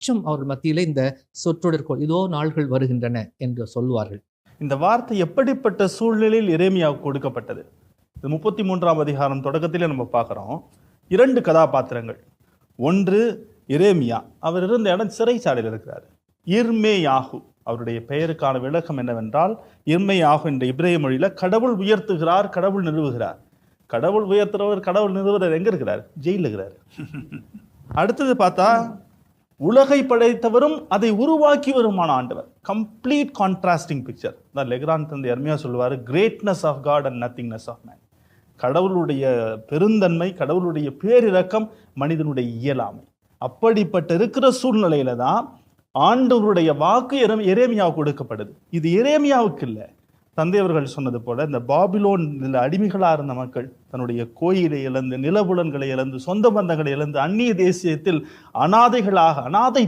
அச்சம் அவர்கள் மத்தியிலே இந்த சொற்றொடர் இதோ நாள்கள் வருகின்றன என்று சொல்வார்கள். இந்த வார்த்தை எப்படிப்பட்ட சூழ்நிலையில் எரேமியாவுக்கு கொடுக்கப்பட்டது? இது 33ஆம் அதிகாரம் தொடக்கத்திலே நம்ம பார்க்குறோம். 2 கதாபாத்திரங்கள். ஒன்று எரேமியா, அவர் இருந்த இடம் சிறைச்சாலையில் இருக்கிறார். இர்மேயாகு, அவருடைய பெயருக்கான விளக்கம் என்னவென்றால், இர்மேயாகு என்ற இப்ரேய மொழியில கடவுள் உயர்த்துகிறார், கடவுள் நிறுவுகிறார். கடவுள் உயர்த்துறவர், கடவுள் நிறுவுறவர் எங்க இருக்கிறார்? ஜெயிலில் இருக்கிறார். அடுத்தது பார்த்தா உலகை படைத்தவரும் அதை உருவாக்கி வருமான ஆண்டவர். கம்ப்ளீட் கான்ட்ராஸ்டிங் பிக்சர் தான் லெக்ரான் தந்தை அருமையா சொல்லுவார், greatness of God and nothingness of man. கடவுளுடைய பெருந்தன்மை, கடவுளுடைய பேரிரக்கம், மனிதனுடைய இயலாமை. அப்படிப்பட்ட இருக்கிற சூழ்நிலையில தான் ஆண்டவருடைய வாக்கு எரேமியாவுக்கு கொடுக்கப்படுது. இது எரேமியாவுக்கு இல்லை, தந்தை அவர்கள் சொன்னது போல இந்த பாபிலோன் அடிமைகளா இருந்த மக்கள் தன்னுடைய கோயிலை இழந்து, நிலபுலன்களை இழந்து, சொந்த பந்தங்களை இழந்து, அந்நிய தேசியத்தில் அனாதைகளாக, அனாதை